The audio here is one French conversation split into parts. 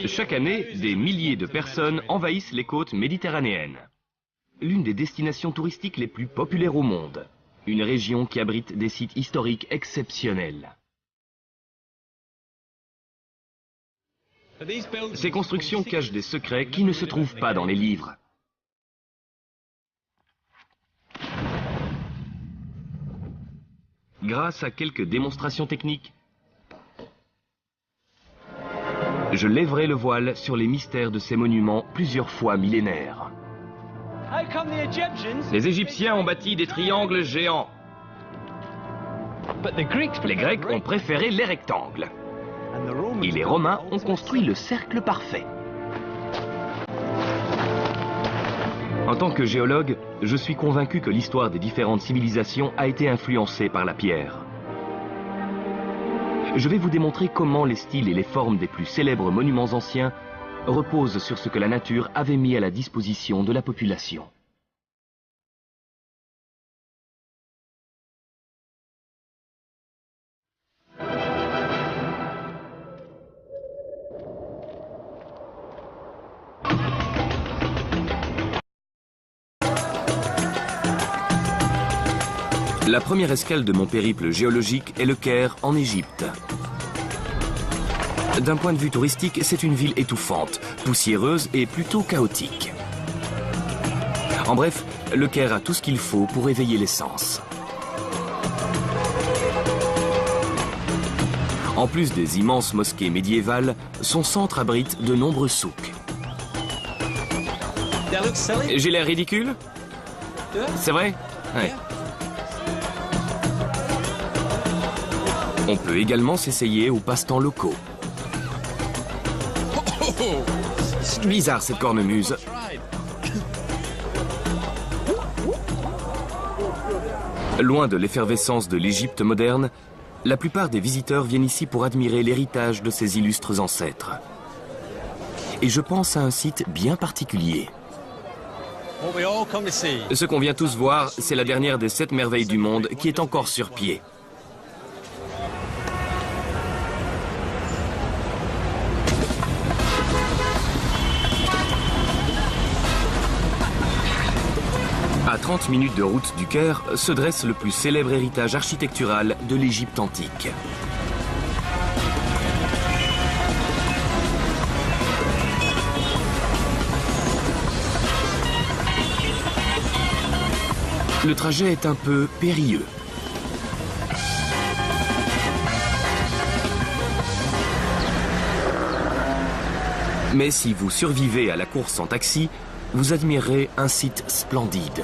Chaque année, des milliers de personnes envahissent les côtes méditerranéennes. L'une des destinations touristiques les plus populaires au monde. Une région qui abrite des sites historiques exceptionnels. Ces constructions cachent des secrets qui ne se trouvent pas dans les livres. Grâce à quelques démonstrations techniques, je lèverai le voile sur les mystères de ces monuments plusieurs fois millénaires. Les Égyptiens ont bâti des triangles géants. Les Grecs ont préféré les rectangles. Et les Romains ont construit le cercle parfait. En tant que géologue, je suis convaincu que l'histoire des différentes civilisations a été influencée par la pierre. Je vais vous démontrer comment les styles et les formes des plus célèbres monuments anciens reposent sur ce que la nature avait mis à la disposition de la population. La première escale de mon périple géologique est le Caire, en Égypte. D'un point de vue touristique, c'est une ville étouffante, poussiéreuse et plutôt chaotique. En bref, le Caire a tout ce qu'il faut pour éveiller les sens. En plus des immenses mosquées médiévales, son centre abrite de nombreux souks. J'ai l'air ridicule? C'est vrai? Ouais. On peut également s'essayer aux passe-temps locaux. Bizarre cette cornemuse. Loin de l'effervescence de l'Égypte moderne, la plupart des visiteurs viennent ici pour admirer l'héritage de ses illustres ancêtres. Et je pense à un site bien particulier. Ce qu'on vient tous voir, c'est la dernière des 7 merveilles du monde qui est encore sur pied. À 30 minutes de route du Caire se dresse le plus célèbre héritage architectural de l'Égypte antique. Le trajet est un peu périlleux. Mais si vous survivez à la course en taxi, vous admirerez un site splendide.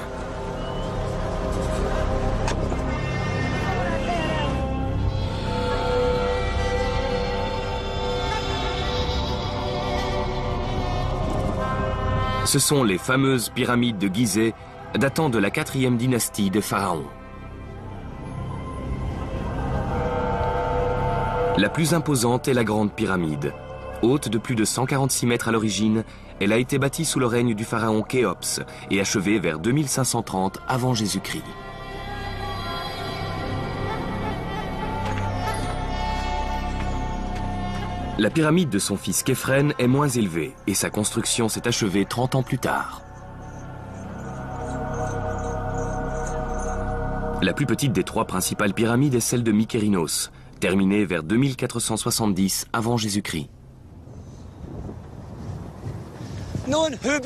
Ce sont les fameuses pyramides de Gizeh, datant de la 4e dynastie des pharaons. La plus imposante est la Grande Pyramide. Haute de plus de 146 mètres à l'origine, elle a été bâtie sous le règne du pharaon Khéops et achevée vers 2530 avant Jésus-Christ. La pyramide de son fils Képhren est moins élevée et sa construction s'est achevée 30 ans plus tard. La plus petite des 3 principales pyramides est celle de Mykérinos, terminée vers 2470 avant Jésus-Christ.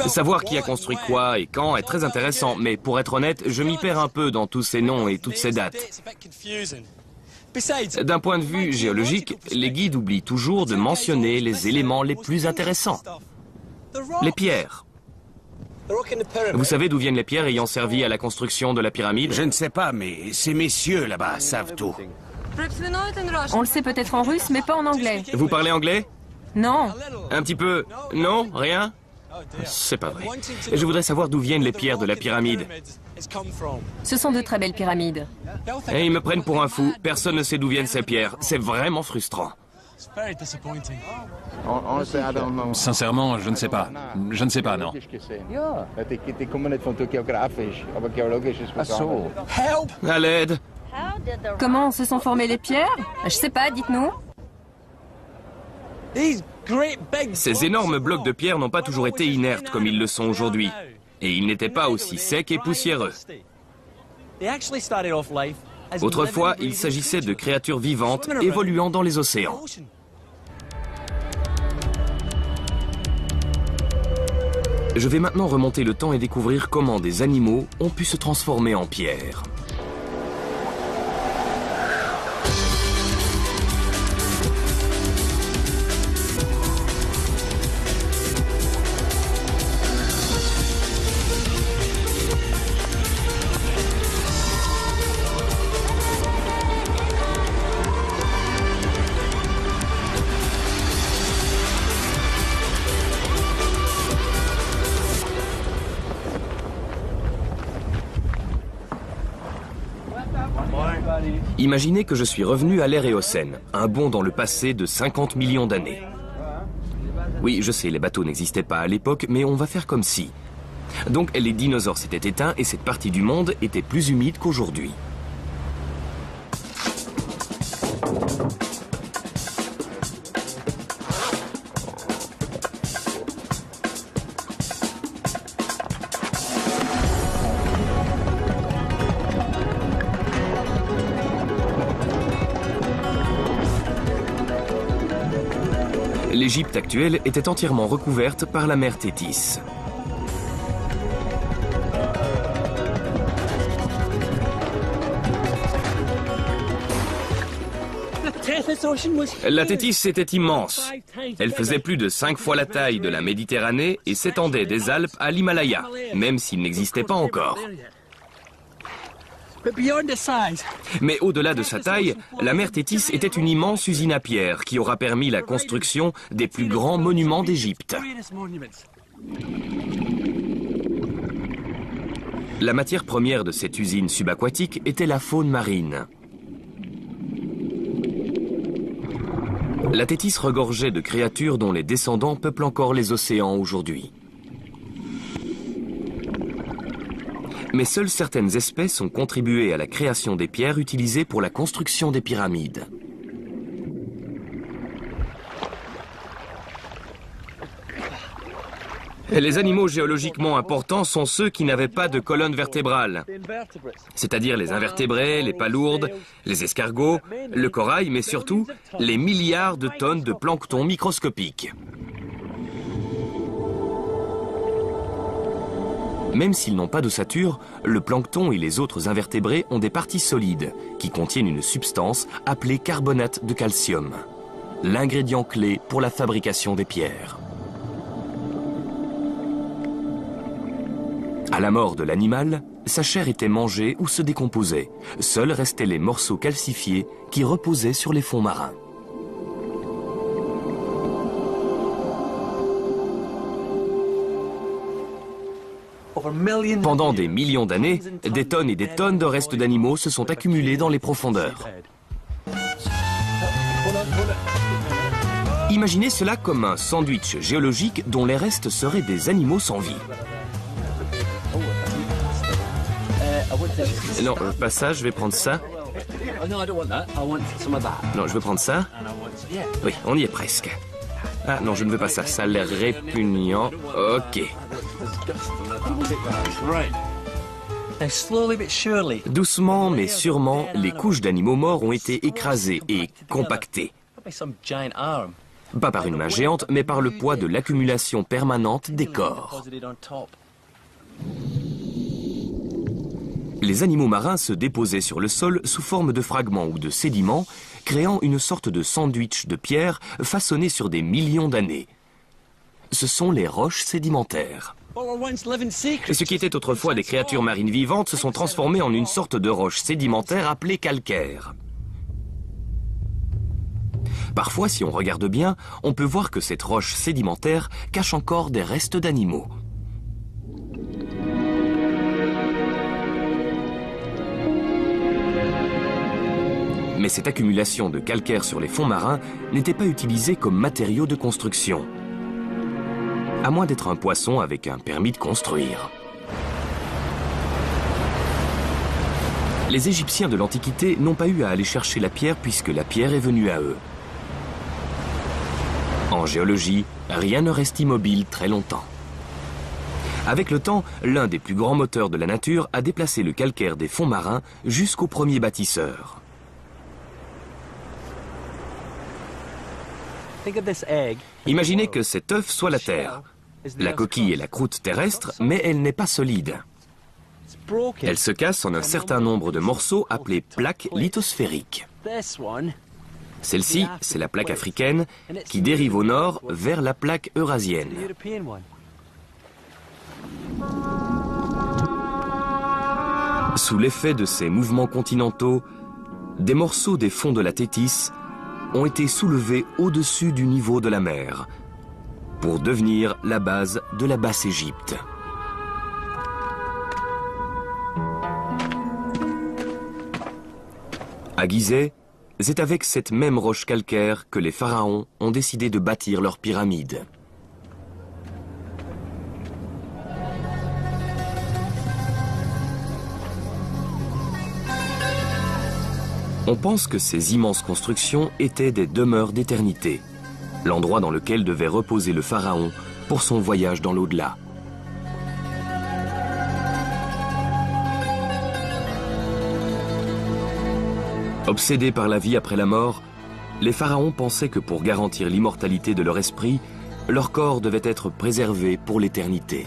Savoir qui a construit quoi et quand est très intéressant, mais pour être honnête, je m'y perds un peu dans tous ces noms et toutes ces dates. D'un point de vue géologique, les guides oublient toujours de mentionner les éléments les plus intéressants. Les pierres. Vous savez d'où viennent les pierres ayant servi à la construction de la pyramide? Je ne sais pas, mais ces messieurs là-bas savent tout. On le sait peut-être en russe, mais pas en anglais. Vous parlez anglais? Non. Un petit peu? Non? Rien? C'est pas vrai. Je voudrais savoir d'où viennent les pierres de la pyramide. Ce sont de très belles pyramides. Et ils me prennent pour un fou. Personne ne sait d'où viennent ces pierres. C'est vraiment frustrant. Sincèrement, je ne sais pas. Je ne sais pas, non. À l'aide. Comment se sont formées les pierres? Je sais pas, dites-nous. Ces énormes blocs de pierre n'ont pas toujours été inertes comme ils le sont aujourd'hui. Et ils n'étaient pas aussi secs et poussiéreux. Autrefois, il s'agissait de créatures vivantes évoluant dans les océans. Je vais maintenant remonter le temps et découvrir comment des animaux ont pu se transformer en pierre. Imaginez que je suis revenu à l'ère Éocène, un bond dans le passé de 50 millions d'années. Oui, je sais, les bateaux n'existaient pas à l'époque, mais on va faire comme si. Donc les dinosaures s'étaient éteints et cette partie du monde était plus humide qu'aujourd'hui. L'Égypte actuelle était entièrement recouverte par la mer Tétis. La Tétis était immense. Elle faisait plus de 5 fois la taille de la Méditerranée et s'étendait des Alpes à l'Himalaya, même s'il n'existait pas encore. Mais au-delà de sa taille, la mer Tétis était une immense usine à pierre qui aura permis la construction des plus grands monuments d'Égypte. La matière première de cette usine subaquatique était la faune marine. La Tétis regorgeait de créatures dont les descendants peuplent encore les océans aujourd'hui. Mais seules certaines espèces ont contribué à la création des pierres utilisées pour la construction des pyramides. Les animaux géologiquement importants sont ceux qui n'avaient pas de colonne vertébrale, c'est-à-dire les invertébrés, les palourdes, les escargots, le corail, mais surtout les milliards de tonnes de plancton microscopique. Même s'ils n'ont pas d'ossature, le plancton et les autres invertébrés ont des parties solides qui contiennent une substance appelée carbonate de calcium, l'ingrédient clé pour la fabrication des pierres. À la mort de l'animal, sa chair était mangée ou se décomposait. Seuls restaient les morceaux calcifiés qui reposaient sur les fonds marins. Pendant des millions d'années, des tonnes et des tonnes de restes d'animaux se sont accumulés dans les profondeurs. Imaginez cela comme un sandwich géologique dont les restes seraient des animaux sans vie. Non, pas ça, je vais prendre ça. Non, je veux prendre ça. Oui, on y est presque. Ah non, je ne veux pas ça, ça a l'air répugnant. Ok. Doucement mais sûrement, les couches d'animaux morts ont été écrasées et compactées. Pas par une main géante, mais par le poids de l'accumulation permanente des corps. Les animaux marins se déposaient sur le sol sous forme de fragments ou de sédiments, créant une sorte de sandwich de pierre façonné sur des millions d'années. Ce sont les roches sédimentaires. Ce qui était autrefois des créatures marines vivantes se sont transformées en une sorte de roche sédimentaire appelée calcaire. Parfois, si on regarde bien, on peut voir que cette roche sédimentaire cache encore des restes d'animaux. Mais cette accumulation de calcaire sur les fonds marins n'était pas utilisée comme matériau de construction. À moins d'être un poisson avec un permis de construire. Les Égyptiens de l'Antiquité n'ont pas eu à aller chercher la pierre puisque la pierre est venue à eux. En géologie, rien ne reste immobile très longtemps. Avec le temps, l'un des plus grands moteurs de la nature a déplacé le calcaire des fonds marins jusqu'aux premiers bâtisseurs. Imaginez que cet œuf soit la Terre. La coquille est la croûte terrestre, mais elle n'est pas solide. Elle se casse en un certain nombre de morceaux appelés plaques lithosphériques. Celle-ci, c'est la plaque africaine qui dérive au nord vers la plaque eurasienne. Sous l'effet de ces mouvements continentaux, des morceaux des fonds de la Thétis ont été soulevés au-dessus du niveau de la mer pour devenir la base de la Basse-Égypte. À Gizeh, c'est avec cette même roche calcaire que les pharaons ont décidé de bâtir leurs pyramides. On pense que ces immenses constructions étaient des demeures d'éternité, l'endroit dans lequel devait reposer le pharaon pour son voyage dans l'au-delà. Obsédés par la vie après la mort, les pharaons pensaient que pour garantir l'immortalité de leur esprit, leur corps devait être préservé pour l'éternité.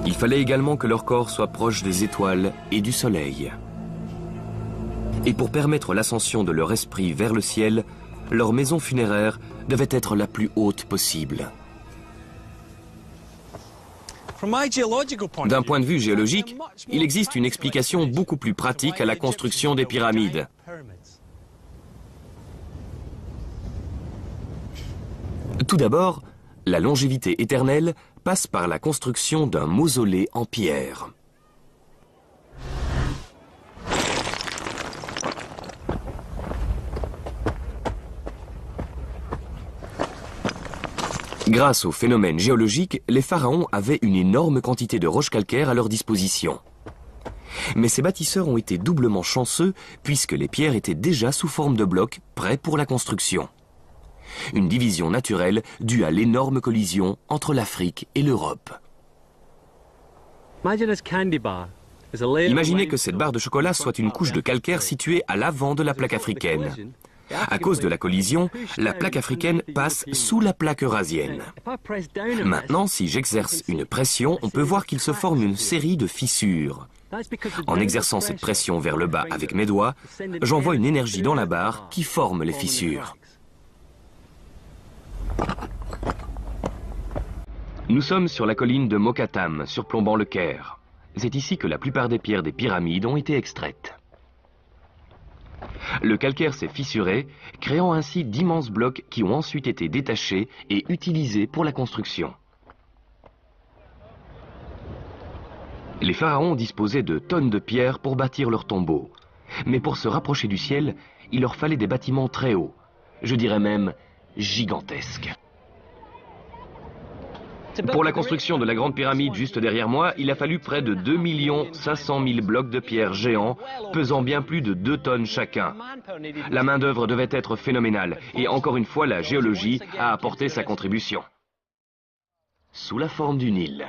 Il fallait également que leur corps soit proche des étoiles et du soleil. Et pour permettre l'ascension de leur esprit vers le ciel, leur maison funéraire devait être la plus haute possible. D'un point de vue géologique, il existe une explication beaucoup plus pratique à la construction des pyramides. Tout d'abord, la longévité éternelle passe par la construction d'un mausolée en pierre. Grâce aux phénomènes géologiques, les pharaons avaient une énorme quantité de roches calcaires à leur disposition. Mais ces bâtisseurs ont été doublement chanceux puisque les pierres étaient déjà sous forme de blocs prêts pour la construction. Une division naturelle due à l'énorme collision entre l'Afrique et l'Europe. Imaginez que cette barre de chocolat soit une couche de calcaire située à l'avant de la plaque africaine. À cause de la collision, la plaque africaine passe sous la plaque eurasienne. Maintenant, si j'exerce une pression, on peut voir qu'il se forme une série de fissures. En exerçant cette pression vers le bas avec mes doigts, j'envoie une énergie dans la barre qui forme les fissures. Nous sommes sur la colline de Mokattam, surplombant le Caire. C'est ici que la plupart des pierres des pyramides ont été extraites. Le calcaire s'est fissuré, créant ainsi d'immenses blocs qui ont ensuite été détachés et utilisés pour la construction. Les pharaons disposaient de tonnes de pierres pour bâtir leurs tombeaux. Mais pour se rapprocher du ciel, il leur fallait des bâtiments très hauts, je dirais même gigantesques. Pour la construction de la grande pyramide juste derrière moi, il a fallu près de 2 500 000 blocs de pierre géants, pesant bien plus de 2 tonnes chacun. La main-d'œuvre devait être phénoménale, et encore une fois, la géologie a apporté sa contribution. Sous la forme du Nil.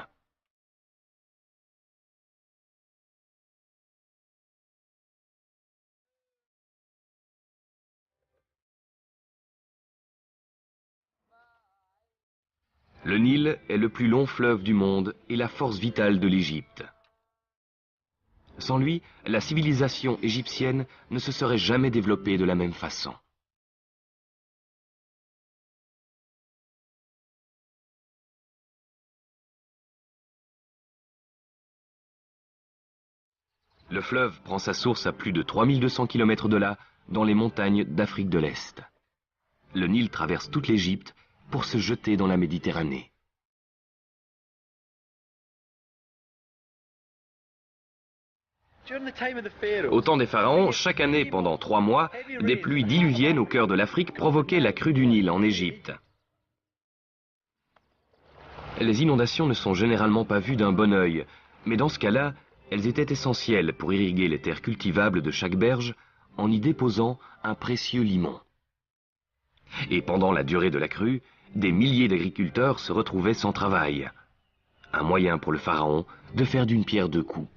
Le Nil est le plus long fleuve du monde et la force vitale de l'Égypte. Sans lui, la civilisation égyptienne ne se serait jamais développée de la même façon. Le fleuve prend sa source à plus de 3200 km de là, dans les montagnes d'Afrique de l'Est. Le Nil traverse toute l'Égypte pour se jeter dans la Méditerranée. Au temps des pharaons, chaque année pendant 3 mois, des pluies diluviennes au cœur de l'Afrique provoquaient la crue du Nil en Égypte. Les inondations ne sont généralement pas vues d'un bon œil, mais dans ce cas-là, Elles étaient essentielles pour irriguer les terres cultivables de chaque berge en y déposant un précieux limon. Et pendant la durée de la crue, des milliers d'agriculteurs se retrouvaient sans travail. Un moyen pour le pharaon de faire d'une pierre deux coups.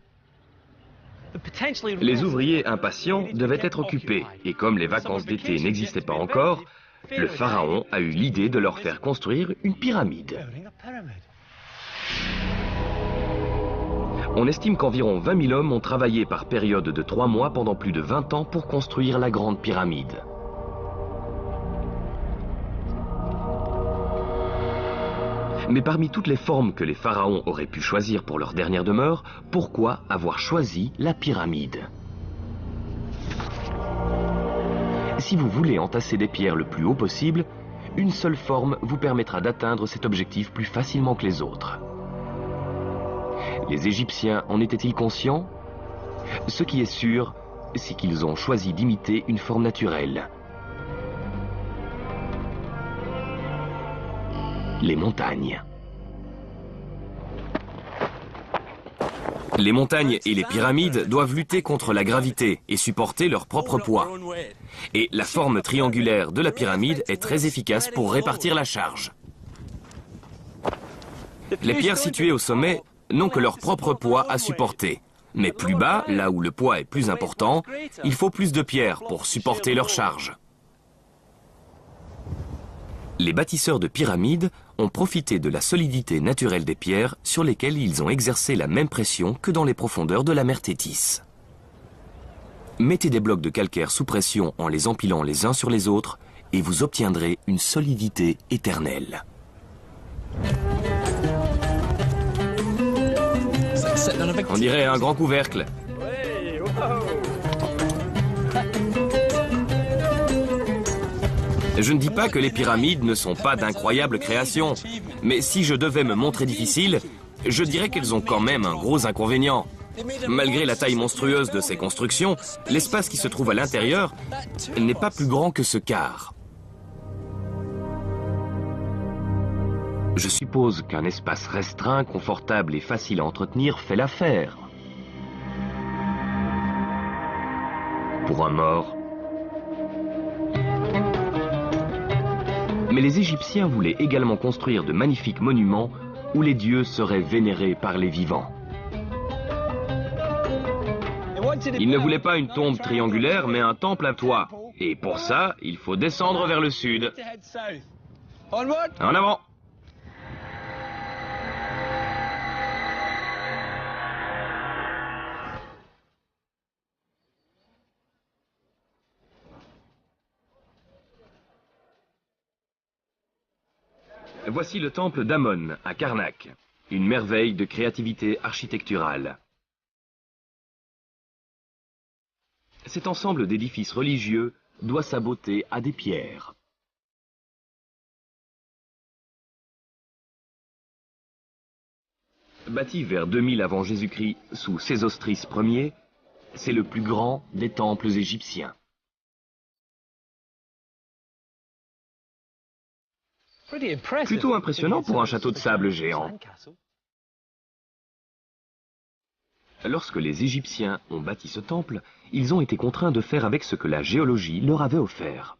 Les ouvriers impatients devaient être occupés, et comme les vacances d'été n'existaient pas encore, le pharaon a eu l'idée de leur faire construire une pyramide. On estime qu'environ 20 000 hommes ont travaillé par période de 3 mois pendant plus de 20 ans pour construire la grande pyramide. Mais parmi toutes les formes que les pharaons auraient pu choisir pour leur dernière demeure, pourquoi avoir choisi la pyramide? Si vous voulez entasser des pierres le plus haut possible, une seule forme vous permettra d'atteindre cet objectif plus facilement que les autres. Les Égyptiens en étaient-ils conscients? Ce qui est sûr, c'est qu'ils ont choisi d'imiter une forme naturelle. Les montagnes. Les montagnes et les pyramides doivent lutter contre la gravité et supporter leur propre poids. Et la forme triangulaire de la pyramide est très efficace pour répartir la charge. Les pierres situées au sommet n'ont que leur propre poids à supporter. Mais plus bas, là où le poids est plus important, il faut plus de pierres pour supporter leur charge. Les bâtisseurs de pyramides ont profité de la solidité naturelle des pierres sur lesquelles ils ont exercé la même pression que dans les profondeurs de la mer Tétis. Mettez des blocs de calcaire sous pression en les empilant les uns sur les autres et vous obtiendrez une solidité éternelle. On dirait un grand couvercle. Je ne dis pas que les pyramides ne sont pas d'incroyables créations, mais si je devais me montrer difficile, je dirais qu'elles ont quand même un gros inconvénient. Malgré la taille monstrueuse de ces constructions, l'espace qui se trouve à l'intérieur n'est pas plus grand que ce quart. Je suppose qu'un espace restreint, confortable et facile à entretenir fait l'affaire. Pour un mort. Mais les Égyptiens voulaient également construire de magnifiques monuments où les dieux seraient vénérés par les vivants. Ils ne voulaient pas une tombe triangulaire, mais un temple à toit. Et pour ça, il faut descendre vers le sud. En avant! Voici le temple d'Amon, à Karnak, une merveille de créativité architecturale. Cet ensemble d'édifices religieux doit sa beauté à des pierres. Bâti vers 2000 avant Jésus-Christ sous Sésostris Ier, c'est le plus grand des temples égyptiens. Plutôt impressionnant pour un château de sable géant. Lorsque les Égyptiens ont bâti ce temple, ils ont été contraints de faire avec ce que la géologie leur avait offert.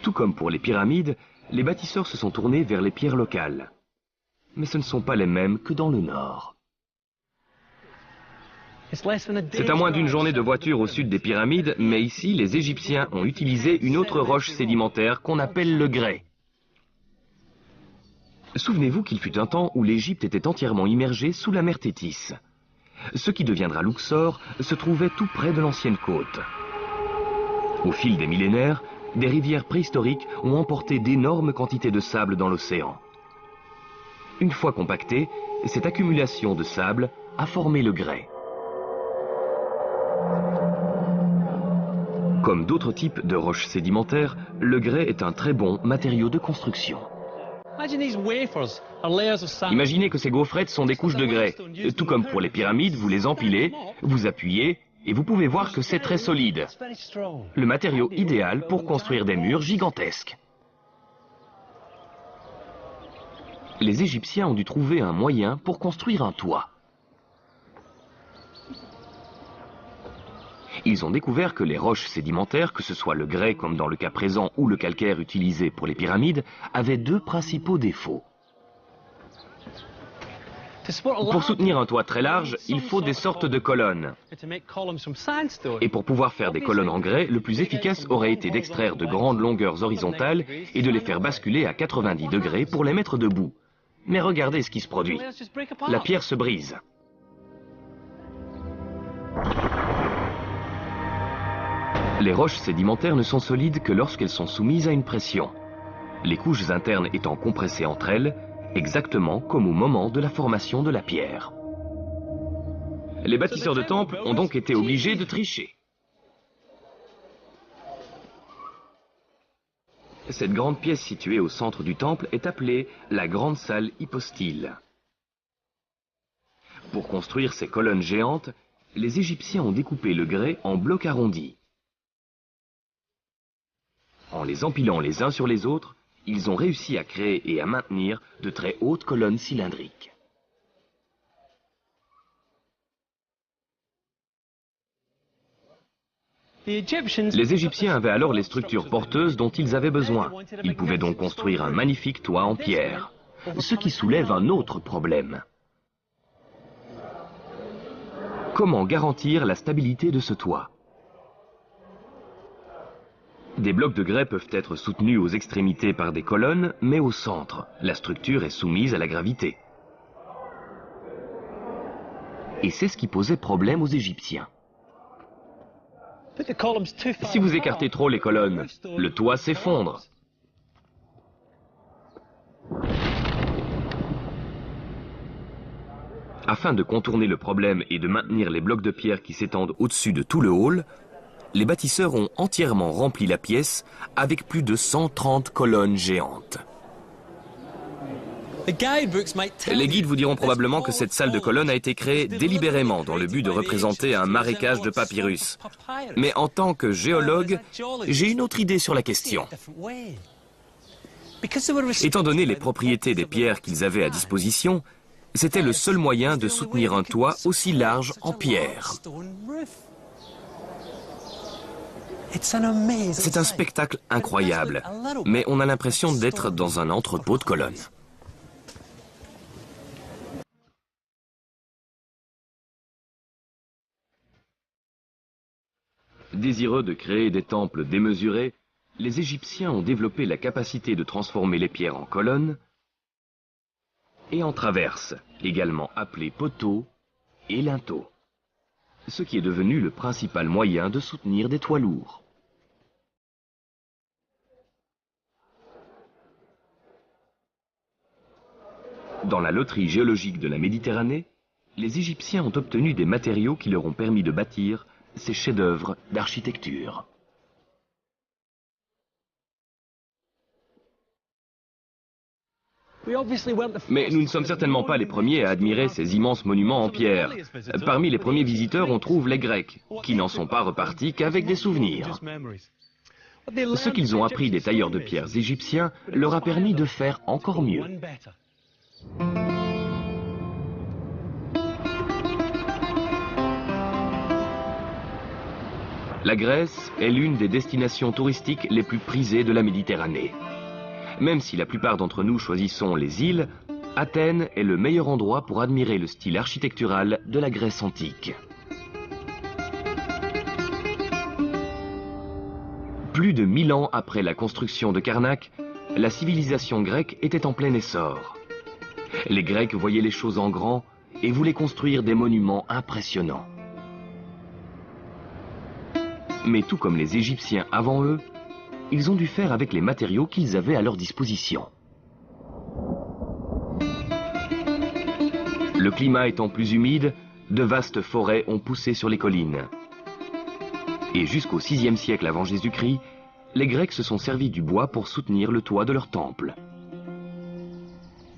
Tout comme pour les pyramides, les bâtisseurs se sont tournés vers les pierres locales. Mais ce ne sont pas les mêmes que dans le nord. C'est à moins d'une journée de voiture au sud des pyramides, mais ici, les Égyptiens ont utilisé une autre roche sédimentaire qu'on appelle le grès. Souvenez-vous qu'il fut un temps où l'Égypte était entièrement immergée sous la mer Tétis. Ce qui deviendra Luxor se trouvait tout près de l'ancienne côte. Au fil des millénaires, des rivières préhistoriques ont emporté d'énormes quantités de sable dans l'océan. Une fois compactée, cette accumulation de sable a formé le grès. Comme d'autres types de roches sédimentaires, le grès est un très bon matériau de construction. Imaginez que ces gaufrettes sont des couches de grès. Tout comme pour les pyramides, vous les empilez, vous appuyez, et vous pouvez voir que c'est très solide. Le matériau idéal pour construire des murs gigantesques. Les Égyptiens ont dû trouver un moyen pour construire un toit. Ils ont découvert que les roches sédimentaires, que ce soit le grès comme dans le cas présent ou le calcaire utilisé pour les pyramides, avaient deux principaux défauts. Pour soutenir un toit très large, il faut des sortes de colonnes. Et pour pouvoir faire des colonnes en grès, le plus efficace aurait été d'extraire de grandes longueurs horizontales et de les faire basculer à 90 degrés pour les mettre debout. Mais regardez ce qui se produit. La pierre se brise. Les roches sédimentaires ne sont solides que lorsqu'elles sont soumises à une pression. Les couches internes étant compressées entre elles, exactement comme au moment de la formation de la pierre. Les bâtisseurs de temples ont donc été obligés de tricher. Cette grande pièce située au centre du temple est appelée la grande salle hypostyle. Pour construire ces colonnes géantes, les Égyptiens ont découpé le grès en blocs arrondis. En les empilant les uns sur les autres, ils ont réussi à créer et à maintenir de très hautes colonnes cylindriques. Les Égyptiens avaient alors les structures porteuses dont ils avaient besoin. Ils pouvaient donc construire un magnifique toit en pierre. Ce qui soulève un autre problème. Comment garantir la stabilité de ce toit ? Des blocs de grès peuvent être soutenus aux extrémités par des colonnes, mais au centre, la structure est soumise à la gravité. Et c'est ce qui posait problème aux Égyptiens. Si vous écartez trop les colonnes, le toit s'effondre. Afin de contourner le problème et de maintenir les blocs de pierre qui s'étendent au-dessus de tout le hall, les bâtisseurs ont entièrement rempli la pièce avec plus de 130 colonnes géantes. Les guides vous diront probablement que cette salle de colonnes a été créée délibérément dans le but de représenter un marécage de papyrus. Mais en tant que géologue, j'ai une autre idée sur la question. Étant donné les propriétés des pierres qu'ils avaient à disposition, c'était le seul moyen de soutenir un toit aussi large en pierre. C'est un spectacle incroyable, mais on a l'impression d'être dans un entrepôt de colonnes. Désireux de créer des temples démesurés, les Égyptiens ont développé la capacité de transformer les pierres en colonnes et en traverses, également appelées poteaux et linteaux, ce qui est devenu le principal moyen de soutenir des toits lourds. Dans la loterie géologique de la Méditerranée, les Égyptiens ont obtenu des matériaux qui leur ont permis de bâtir ces chefs-d'œuvre d'architecture. Mais nous ne sommes certainement pas les premiers à admirer ces immenses monuments en pierre. Parmi les premiers visiteurs, on trouve les Grecs, qui n'en sont pas repartis qu'avec des souvenirs. Ce qu'ils ont appris des tailleurs de pierres égyptiens leur a permis de faire encore mieux. La Grèce est l'une des destinations touristiques les plus prisées de la Méditerranée. Même si la plupart d'entre nous choisissons les îles, Athènes est le meilleur endroit pour admirer le style architectural de la Grèce antique. Plus de 1000 ans après la construction de Karnak, la civilisation grecque était en plein essor. Les Grecs voyaient les choses en grand et voulaient construire des monuments impressionnants. Mais tout comme les Égyptiens avant eux, ils ont dû faire avec les matériaux qu'ils avaient à leur disposition. Le climat étant plus humide, de vastes forêts ont poussé sur les collines. Et jusqu'au VIe siècle avant Jésus-Christ, les Grecs se sont servis du bois pour soutenir le toit de leur temple.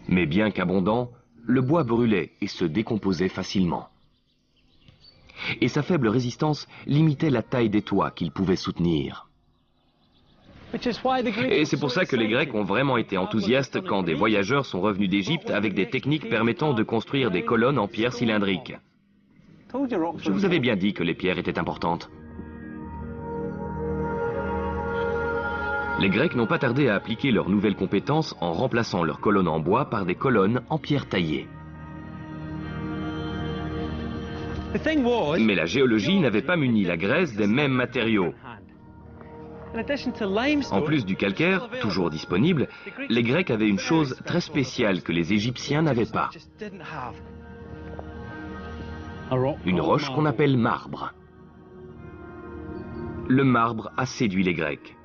Mais bien qu'abondant, le bois brûlait et se décomposait facilement. Et sa faible résistance limitait la taille des toits qu'il pouvait soutenir. Et c'est pour ça que les Grecs ont vraiment été enthousiastes quand des voyageurs sont revenus d'Égypte avec des techniques permettant de construire des colonnes en pierre cylindrique. Je vous avais bien dit que les pierres étaient importantes. Les Grecs n'ont pas tardé à appliquer leurs nouvelles compétences en remplaçant leurs colonnes en bois par des colonnes en pierre taillée. Mais la géologie n'avait pas muni la Grèce des mêmes matériaux. En plus du calcaire, toujours disponible, les Grecs avaient une chose très spéciale que les Égyptiens n'avaient pas. Une roche qu'on appelle marbre. Le marbre a séduit les Grecs.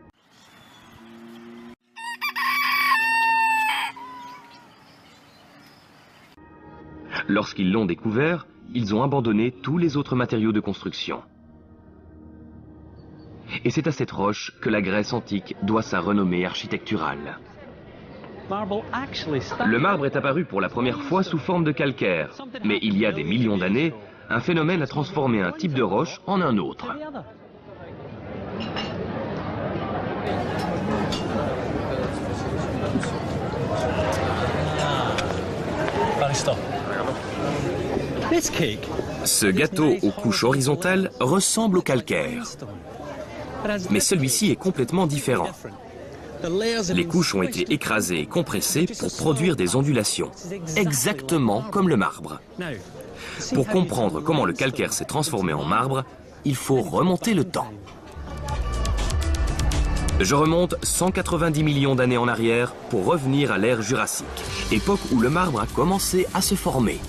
Lorsqu'ils l'ont découvert, ils ont abandonné tous les autres matériaux de construction. Et c'est à cette roche que la Grèce antique doit sa renommée architecturale. Le marbre est apparu pour la première fois sous forme de calcaire, mais il y a des millions d'années, un phénomène a transformé un type de roche en un autre. Ce gâteau aux couches horizontales ressemble au calcaire. Mais celui-ci est complètement différent. Les couches ont été écrasées et compressées pour produire des ondulations, exactement comme le marbre. Pour comprendre comment le calcaire s'est transformé en marbre, il faut remonter le temps. Je remonte 190 millions d'années en arrière pour revenir à l'ère jurassique, époque où le marbre a commencé à se former.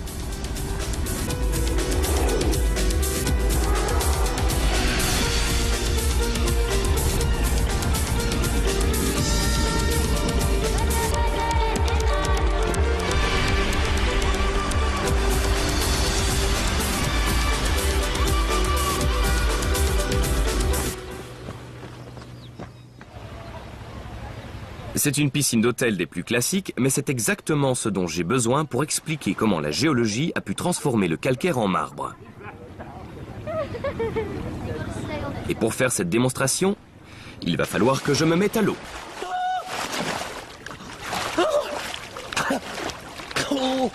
C'est une piscine d'hôtel des plus classiques, mais c'est exactement ce dont j'ai besoin pour expliquer comment la géologie a pu transformer le calcaire en marbre. Et pour faire cette démonstration, il va falloir que je me mette à l'eau.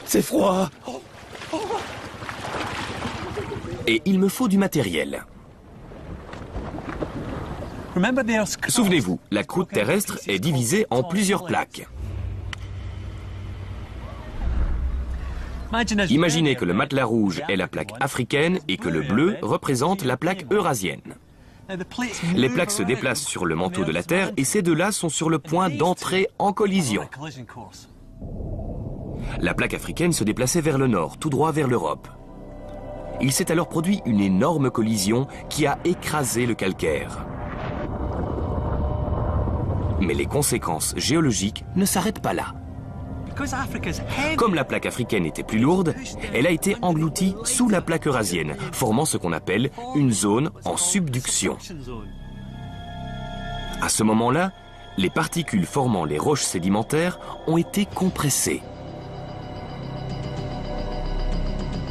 C'est froid! Et il me faut du matériel. Souvenez-vous, la croûte terrestre est divisée en plusieurs plaques. Imaginez que le matelas rouge est la plaque africaine et que le bleu représente la plaque eurasienne. Les plaques se déplacent sur le manteau de la Terre et ces deux-là sont sur le point d'entrer en collision. La plaque africaine se déplaçait vers le nord, tout droit vers l'Europe. Il s'est alors produit une énorme collision qui a écrasé le calcaire. Mais les conséquences géologiques ne s'arrêtent pas là. Comme la plaque africaine était plus lourde, elle a été engloutie sous la plaque eurasienne, formant ce qu'on appelle une zone en subduction. À ce moment-là, les particules formant les roches sédimentaires ont été compressées.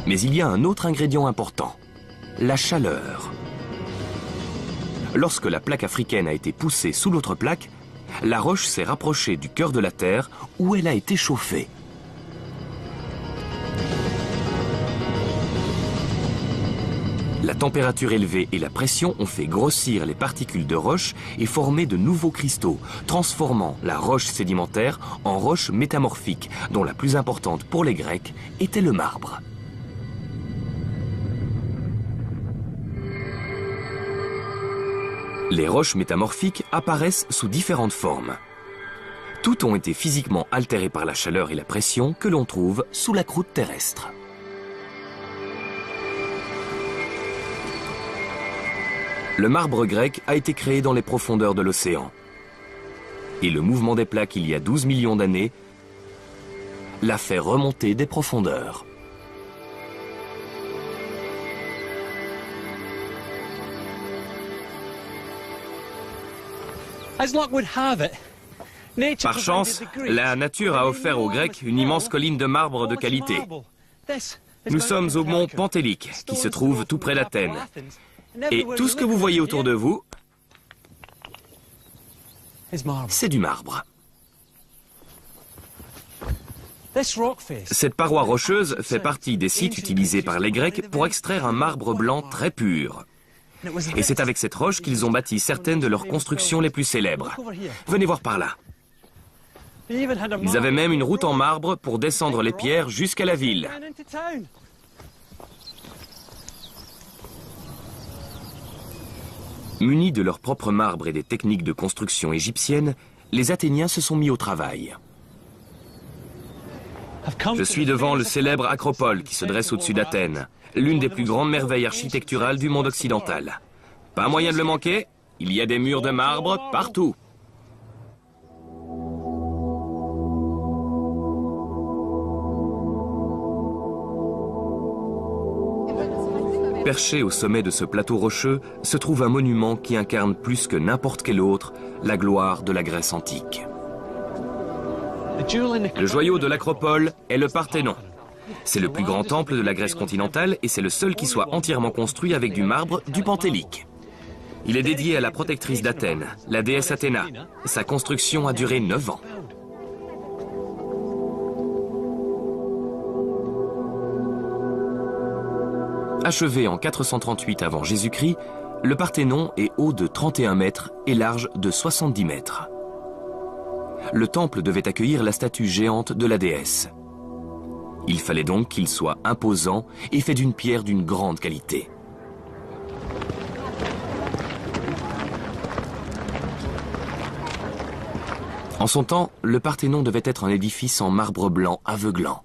Mais il y a un autre ingrédient important, la chaleur. Lorsque la plaque africaine a été poussée sous l'autre plaque, la roche s'est rapprochée du cœur de la Terre où elle a été chauffée. La température élevée et la pression ont fait grossir les particules de roche et former de nouveaux cristaux, transformant la roche sédimentaire en roche métamorphique, dont la plus importante pour les Grecs était le marbre. Les roches métamorphiques apparaissent sous différentes formes. Toutes ont été physiquement altérées par la chaleur et la pression que l'on trouve sous la croûte terrestre. Le marbre grec a été créé dans les profondeurs de l'océan. Et le mouvement des plaques il y a 12 millions d'années l'a fait remonter des profondeurs. Par chance, la nature a offert aux Grecs une immense colline de marbre de qualité. Nous sommes au mont Pentélique, qui se trouve tout près d'Athènes. Et tout ce que vous voyez autour de vous, c'est du marbre. Cette paroi rocheuse fait partie des sites utilisés par les Grecs pour extraire un marbre blanc très pur. Et c'est avec cette roche qu'ils ont bâti certaines de leurs constructions les plus célèbres. Venez voir par là. Ils avaient même une route en marbre pour descendre les pierres jusqu'à la ville. Munis de leur propre marbre et des techniques de construction égyptiennes, les Athéniens se sont mis au travail. Je suis devant le célèbre Acropole qui se dresse au-dessus d'Athènes, l'une des plus grandes merveilles architecturales du monde occidental. Pas moyen de le manquer, il y a des murs de marbre partout. Perché au sommet de ce plateau rocheux se trouve un monument qui incarne plus que n'importe quel autre la gloire de la Grèce antique. Le joyau de l'Acropole est le Parthénon. C'est le plus grand temple de la Grèce continentale et c'est le seul qui soit entièrement construit avec du marbre du Pentélique. Il est dédié à la protectrice d'Athènes, la déesse Athéna. Sa construction a duré 9 ans. Achevé en 438 avant Jésus-Christ, le Parthénon est haut de 31 mètres et large de 70 mètres. Le temple devait accueillir la statue géante de la déesse. Il fallait donc qu'il soit imposant et fait d'une pierre d'une grande qualité. En son temps, le Parthénon devait être un édifice en marbre blanc aveuglant.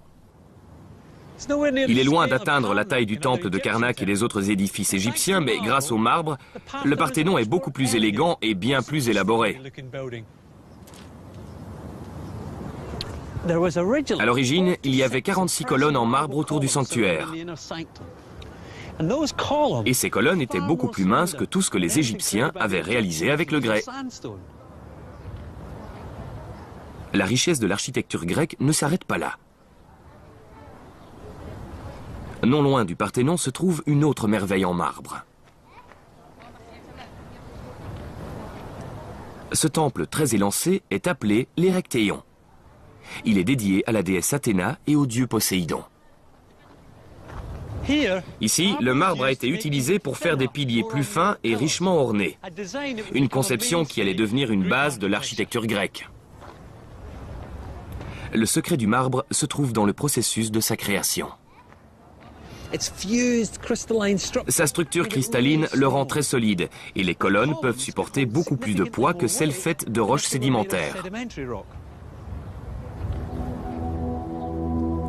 Il est loin d'atteindre la taille du temple de Karnak et des autres édifices égyptiens, mais grâce au marbre, le Parthénon est beaucoup plus élégant et bien plus élaboré. À l'origine, il y avait 46 colonnes en marbre autour du sanctuaire. Et ces colonnes étaient beaucoup plus minces que tout ce que les Égyptiens avaient réalisé avec le grès. La richesse de l'architecture grecque ne s'arrête pas là. Non loin du Parthénon se trouve une autre merveille en marbre. Ce temple très élancé est appelé l'Érectéion. Il est dédié à la déesse Athéna et au dieu Poséidon. Ici, le marbre a été utilisé pour faire des piliers plus fins et richement ornés. Une conception qui allait devenir une base de l'architecture grecque. Le secret du marbre se trouve dans le processus de sa création. Sa structure cristalline le rend très solide et les colonnes peuvent supporter beaucoup plus de poids que celles faites de roches sédimentaires.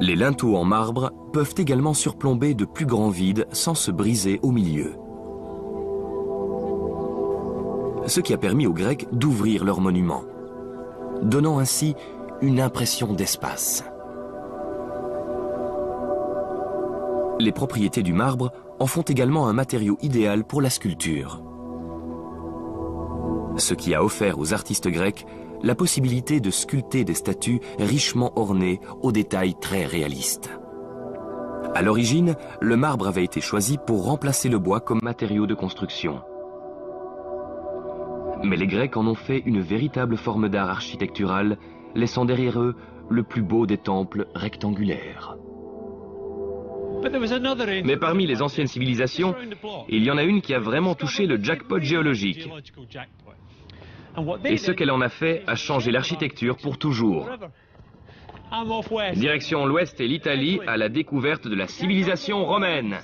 Les linteaux en marbre peuvent également surplomber de plus grands vides sans se briser au milieu. Ce qui a permis aux Grecs d'ouvrir leurs monuments, donnant ainsi une impression d'espace. Les propriétés du marbre en font également un matériau idéal pour la sculpture. Ce qui a offert aux artistes grecs la possibilité de sculpter des statues richement ornées aux détails très réalistes. À l'origine, le marbre avait été choisi pour remplacer le bois comme matériau de construction. Mais les Grecs en ont fait une véritable forme d'art architectural, laissant derrière eux le plus beau des temples rectangulaires. Mais parmi les anciennes civilisations, il y en a une qui a vraiment touché le jackpot géologique. Et ce qu'elle en a fait a changé l'architecture pour toujours. Direction l'ouest et l'Italie à la découverte de la civilisation romaine.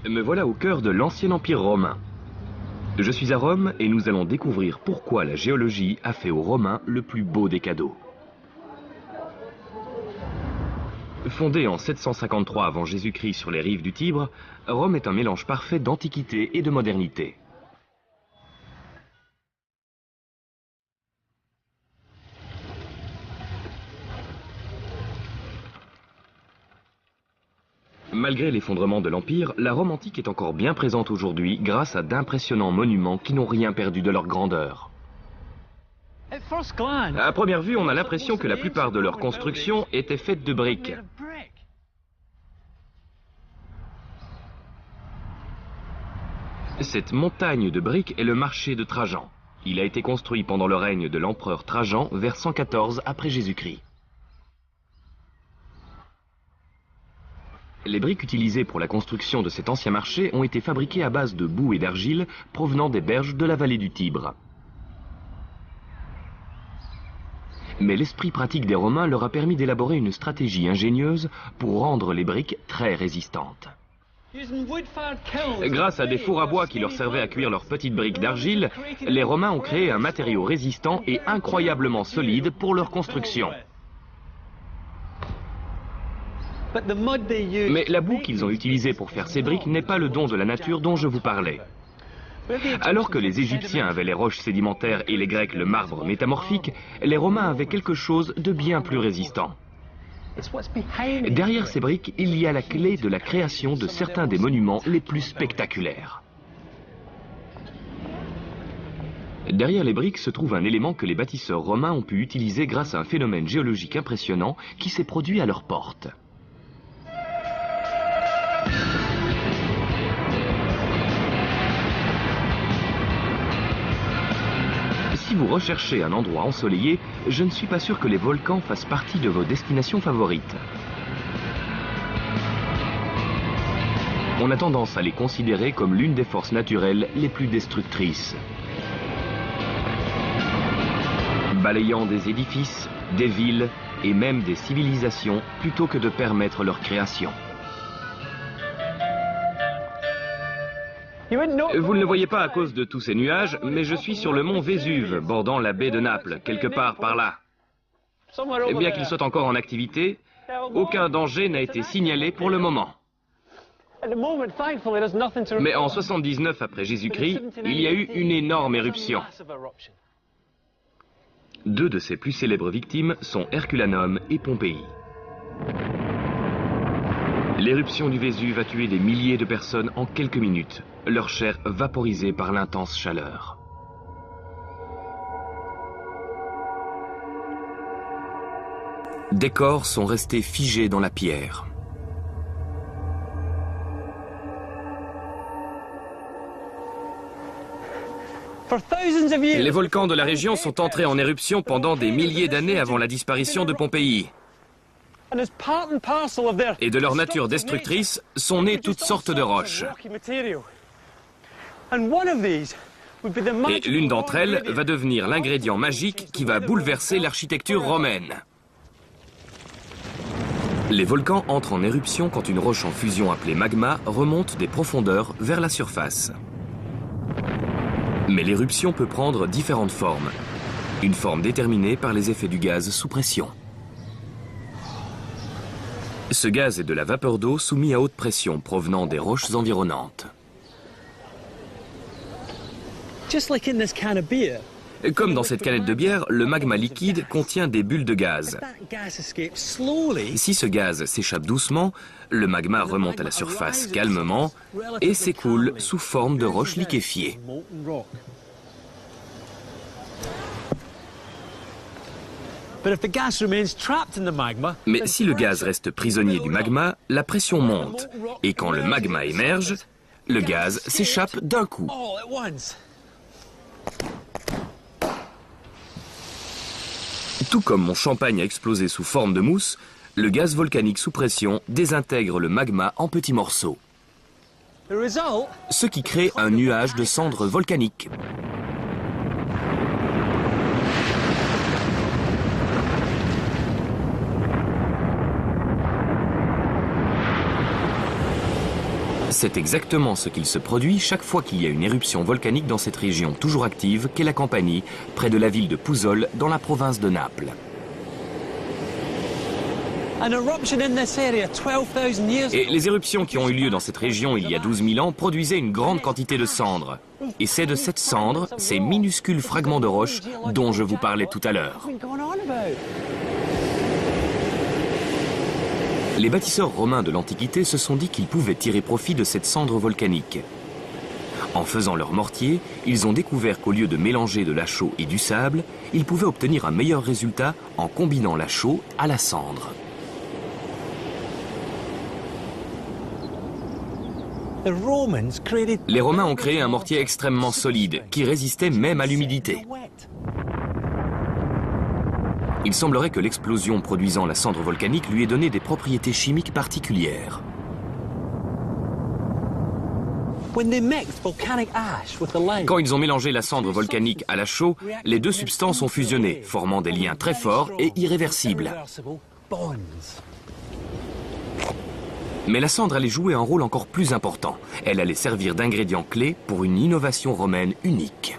Me voilà au cœur de l'ancien empire romain. Je suis à Rome et nous allons découvrir pourquoi la géologie a fait aux Romains le plus beau des cadeaux. Fondée en 753 avant Jésus-Christ sur les rives du Tibre, Rome est un mélange parfait d'antiquité et de modernité. Malgré l'effondrement de l'Empire, la Rome antique est encore bien présente aujourd'hui grâce à d'impressionnants monuments qui n'ont rien perdu de leur grandeur. À première vue, on a l'impression que la plupart de leurs constructions étaient faites de briques. Cette montagne de briques est le marché de Trajan. Il a été construit pendant le règne de l'empereur Trajan vers 114 après Jésus-Christ. Les briques utilisées pour la construction de cet ancien marché ont été fabriquées à base de boue et d'argile provenant des berges de la vallée du Tibre. Mais l'esprit pratique des Romains leur a permis d'élaborer une stratégie ingénieuse pour rendre les briques très résistantes. Grâce à des fours à bois qui leur servaient à cuire leurs petites briques d'argile, les Romains ont créé un matériau résistant et incroyablement solide pour leur construction. Mais la boue qu'ils ont utilisée pour faire ces briques n'est pas le don de la nature dont je vous parlais. Alors que les Égyptiens avaient les roches sédimentaires et les Grecs le marbre métamorphique, les Romains avaient quelque chose de bien plus résistant. Derrière ces briques, il y a la clé de la création de certains des monuments les plus spectaculaires. Derrière les briques se trouve un élément que les bâtisseurs romains ont pu utiliser grâce à un phénomène géologique impressionnant qui s'est produit à leur porte. Si vous recherchez un endroit ensoleillé, je ne suis pas sûr que les volcans fassent partie de vos destinations favorites. On a tendance à les considérer comme l'une des forces naturelles les plus destructrices. Balayant des édifices, des villes et même des civilisations plutôt que de permettre leur création. Vous ne le voyez pas à cause de tous ces nuages, mais je suis sur le mont Vésuve, bordant la baie de Naples, quelque part par là. Et bien qu'il soit encore en activité, aucun danger n'a été signalé pour le moment. Mais en 79 après Jésus-Christ, il y a eu une énorme éruption. Deux de ses plus célèbres victimes sont Herculanum et Pompéi. L'éruption du Vésuve a tué des milliers de personnes en quelques minutes, leur chair vaporisée par l'intense chaleur. Des corps sont restés figés dans la pierre. Les volcans de la région sont entrés en éruption pendant des milliers d'années avant la disparition de Pompéi. Et de leur nature destructrice sont nées toutes sortes de roches. Et l'une d'entre elles va devenir l'ingrédient magique qui va bouleverser l'architecture romaine. Les volcans entrent en éruption quand une roche en fusion appelée magma remonte des profondeurs vers la surface. Mais l'éruption peut prendre différentes formes. Une forme déterminée par les effets du gaz sous pression. Ce gaz est de la vapeur d'eau soumis à haute pression provenant des roches environnantes. Comme dans cette canette de bière, le magma liquide contient des bulles de gaz. Si ce gaz s'échappe doucement, le magma remonte à la surface calmement et s'écoule sous forme de roches liquéfiées. Mais si le gaz reste prisonnier du magma, la pression monte. Et quand le magma émerge, le gaz s'échappe d'un coup. Tout comme mon champagne a explosé sous forme de mousse, le gaz volcanique sous pression désintègre le magma en petits morceaux. Ce qui crée un nuage de cendres volcaniques. C'est exactement ce qu'il se produit chaque fois qu'il y a une éruption volcanique dans cette région toujours active qu'est la Campanie, près de la ville de Pouzzoles, dans la province de Naples. Et les éruptions qui ont eu lieu dans cette région il y a 12 000 ans produisaient une grande quantité de cendres. Et c'est de cette cendre, ces minuscules fragments de roche, dont je vous parlais tout à l'heure. Les bâtisseurs romains de l'Antiquité se sont dit qu'ils pouvaient tirer profit de cette cendre volcanique. En faisant leur mortier, ils ont découvert qu'au lieu de mélanger de la chaux et du sable, ils pouvaient obtenir un meilleur résultat en combinant la chaux à la cendre. Les Romains ont créé un mortier extrêmement solide, qui résistait même à l'humidité. Il semblerait que l'explosion produisant la cendre volcanique lui ait donné des propriétés chimiques particulières. Quand ils ont mélangé la cendre volcanique à la chaux, les deux substances ont fusionné, formant des liens très forts et irréversibles. Mais la cendre allait jouer un rôle encore plus important. Elle allait servir d'ingrédient clé pour une innovation romaine unique.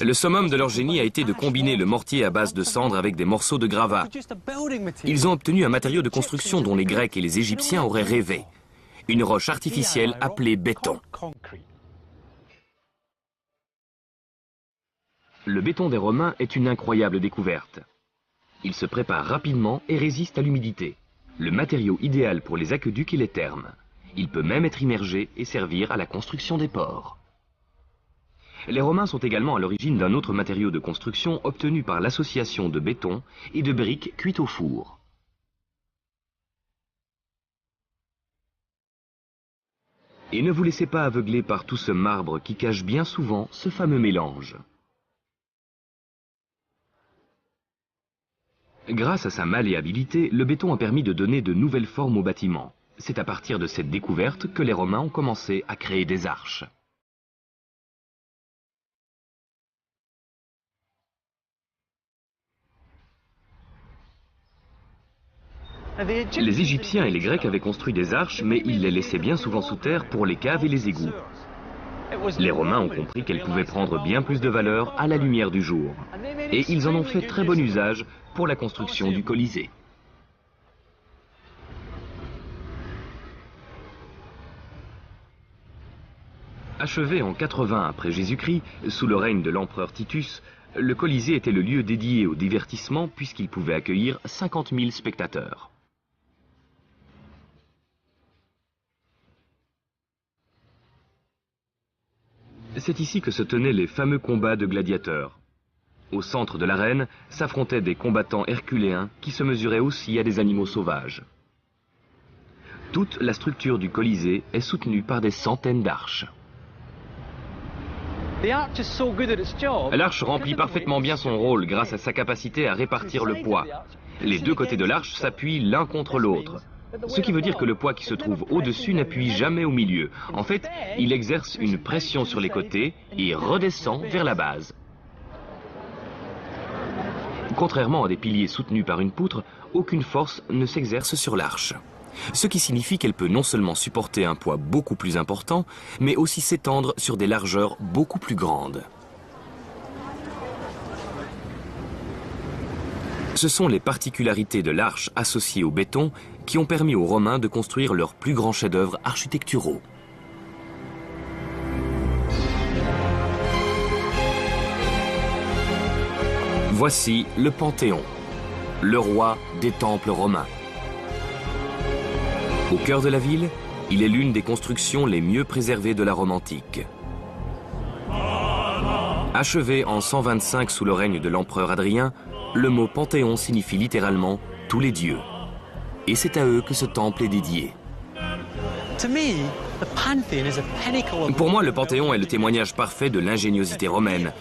Le summum de leur génie a été de combiner le mortier à base de cendre avec des morceaux de gravat. Ils ont obtenu un matériau de construction dont les Grecs et les Égyptiens auraient rêvé. Une roche artificielle appelée béton. Le béton des Romains est une incroyable découverte. Il se prépare rapidement et résiste à l'humidité. Le matériau idéal pour les aqueducs et les thermes. Il peut même être immergé et servir à la construction des ports. Les Romains sont également à l'origine d'un autre matériau de construction obtenu par l'association de béton et de briques cuites au four. Et ne vous laissez pas aveugler par tout ce marbre qui cache bien souvent ce fameux mélange. Grâce à sa malléabilité, le béton a permis de donner de nouvelles formes aux bâtiments. C'est à partir de cette découverte que les Romains ont commencé à créer des arches. Les Égyptiens et les Grecs avaient construit des arches, mais ils les laissaient bien souvent sous terre pour les caves et les égouts. Les Romains ont compris qu'elles pouvaient prendre bien plus de valeur à la lumière du jour. Et ils en ont fait très bon usage pour la construction du Colisée. Achevé en 80 après Jésus-Christ, sous le règne de l'empereur Titus, le Colisée était le lieu dédié au divertissement puisqu'il pouvait accueillir 50 000 spectateurs. C'est ici que se tenaient les fameux combats de gladiateurs. Au centre de l'arène s'affrontaient des combattants herculéens qui se mesuraient aussi à des animaux sauvages. Toute la structure du Colisée est soutenue par des centaines d'arches. L'arche remplit parfaitement bien son rôle grâce à sa capacité à répartir le poids. Les deux côtés de l'arche s'appuient l'un contre l'autre. Ce qui veut dire que le poids qui se trouve au-dessus n'appuie jamais au milieu. En fait, il exerce une pression sur les côtés et redescend vers la base. Contrairement à des piliers soutenus par une poutre, aucune force ne s'exerce sur l'arche. Ce qui signifie qu'elle peut non seulement supporter un poids beaucoup plus important, mais aussi s'étendre sur des largeurs beaucoup plus grandes. Ce sont les particularités de l'arche associée au béton qui ont permis aux Romains de construire leurs plus grands chefs-d'œuvre architecturaux. Voici le Panthéon, le roi des temples romains. Au cœur de la ville, il est l'une des constructions les mieux préservées de la Rome antique. Achevé en 125 sous le règne de l'empereur Hadrien, le mot Panthéon signifie littéralement « tous les dieux ». Et c'est à eux que ce temple est dédié. Pour moi, le Panthéon est le témoignage parfait de l'ingéniosité romaine.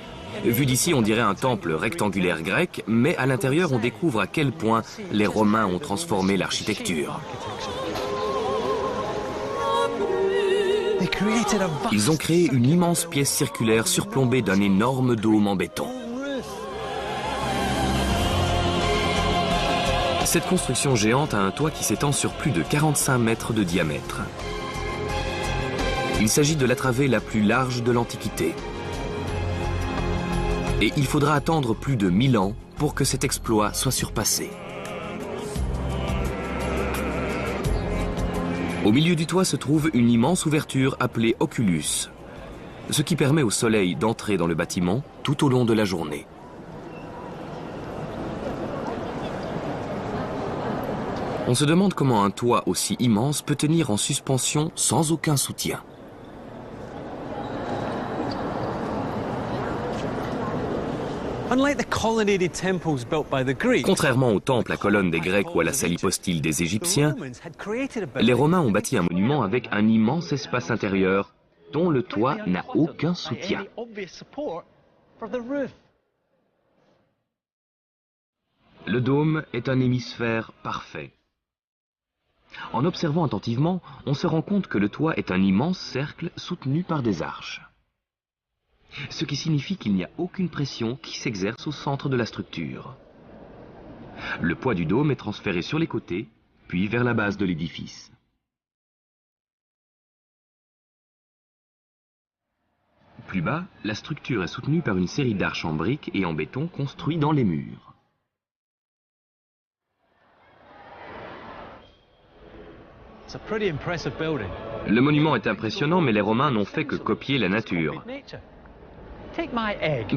Vu d'ici, on dirait un temple rectangulaire grec, mais à l'intérieur, on découvre à quel point les Romains ont transformé l'architecture. Ils ont créé une immense pièce circulaire surplombée d'un énorme dôme en béton. Cette construction géante a un toit qui s'étend sur plus de 45 mètres de diamètre. Il s'agit de la travée la plus large de l'Antiquité. Et il faudra attendre plus de 1000 ans pour que cet exploit soit surpassé. Au milieu du toit se trouve une immense ouverture appelée oculus, ce qui permet au soleil d'entrer dans le bâtiment tout au long de la journée. On se demande comment un toit aussi immense peut tenir en suspension sans aucun soutien. Contrairement aux temples à colonnes des Grecs ou à la salle hypostyle des Égyptiens, les Romains ont bâti un monument avec un immense espace intérieur dont le toit n'a aucun soutien. Le dôme est un hémisphère parfait. En observant attentivement, on se rend compte que le toit est un immense cercle soutenu par des arches. Ce qui signifie qu'il n'y a aucune pression qui s'exerce au centre de la structure. Le poids du dôme est transféré sur les côtés, puis vers la base de l'édifice. Plus bas, la structure est soutenue par une série d'arches en briques et en béton construites dans les murs. Le monument est impressionnant, mais les Romains n'ont fait que copier la nature.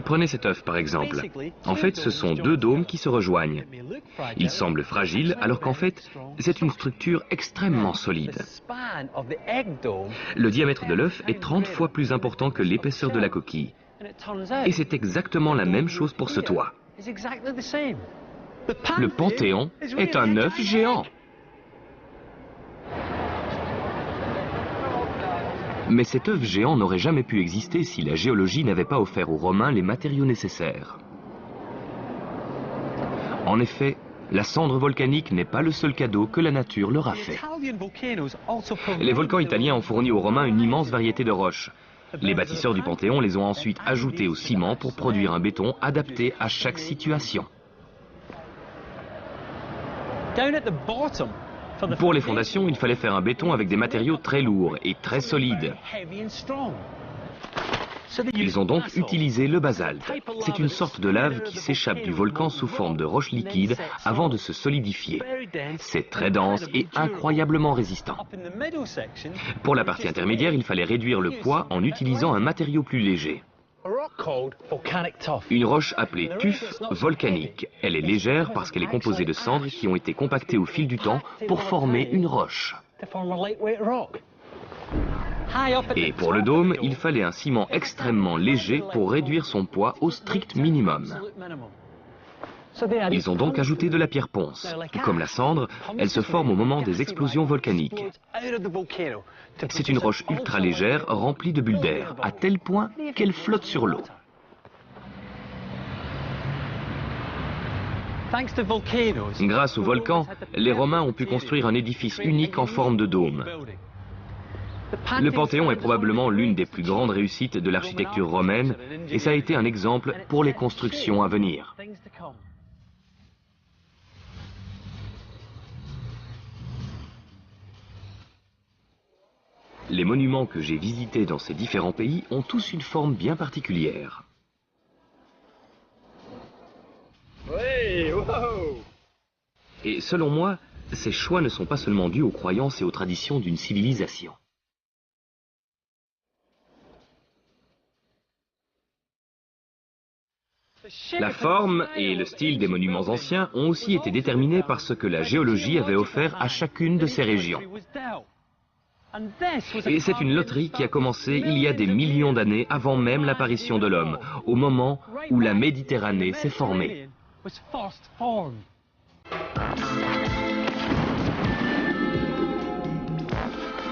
Prenez cet œuf par exemple. En fait, ce sont deux dômes qui se rejoignent. Ils semblent fragiles, alors qu'en fait, c'est une structure extrêmement solide. Le diamètre de l'œuf est 30 fois plus important que l'épaisseur de la coquille. Et c'est exactement la même chose pour ce toit. Le Panthéon est un œuf géant. Mais cet œuf géant n'aurait jamais pu exister si la géologie n'avait pas offert aux Romains les matériaux nécessaires. En effet, la cendre volcanique n'est pas le seul cadeau que la nature leur a fait. Les volcans italiens ont fourni aux Romains une immense variété de roches. Les bâtisseurs du Panthéon les ont ensuite ajoutées au ciment pour produire un béton adapté à chaque situation. Pour les fondations, il fallait faire un béton avec des matériaux très lourds et très solides. Ils ont donc utilisé le basalte. C'est une sorte de lave qui s'échappe du volcan sous forme de roche liquide avant de se solidifier. C'est très dense et incroyablement résistant. Pour la partie intermédiaire, il fallait réduire le poids en utilisant un matériau plus léger. Une roche appelée tuf volcanique. Elle est légère parce qu'elle est composée de cendres qui ont été compactées au fil du temps pour former une roche. Et pour le dôme, il fallait un ciment extrêmement léger pour réduire son poids au strict minimum. Ils ont donc ajouté de la pierre ponce. Comme la cendre, elle se forme au moment des explosions volcaniques. C'est une roche ultra légère remplie de bulles d'air, à tel point qu'elle flotte sur l'eau. Grâce aux volcans, les Romains ont pu construire un édifice unique en forme de dôme. Le Panthéon est probablement l'une des plus grandes réussites de l'architecture romaine et ça a été un exemple pour les constructions à venir. Les monuments que j'ai visités dans ces différents pays ont tous une forme bien particulière. Et selon moi, ces choix ne sont pas seulement dus aux croyances et aux traditions d'une civilisation. La forme et le style des monuments anciens ont aussi été déterminés par ce que la géologie avait offert à chacune de ces régions. Et c'est une loterie qui a commencé il y a des millions d'années avant même l'apparition de l'homme, au moment où la Méditerranée s'est formée.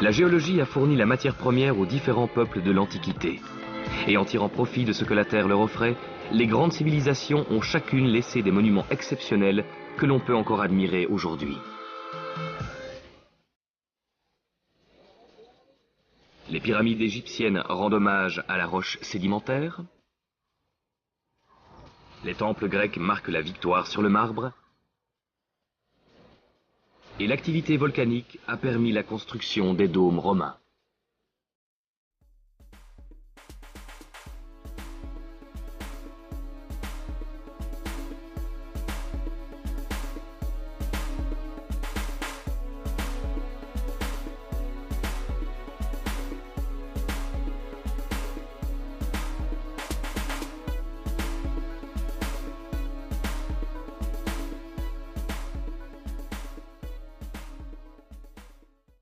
La géologie a fourni la matière première aux différents peuples de l'Antiquité. Et en tirant profit de ce que la Terre leur offrait, les grandes civilisations ont chacune laissé des monuments exceptionnels que l'on peut encore admirer aujourd'hui. Les pyramides égyptiennes rendent hommage à la roche sédimentaire. Les temples grecs marquent la victoire sur le marbre. Et l'activité volcanique a permis la construction des dômes romains.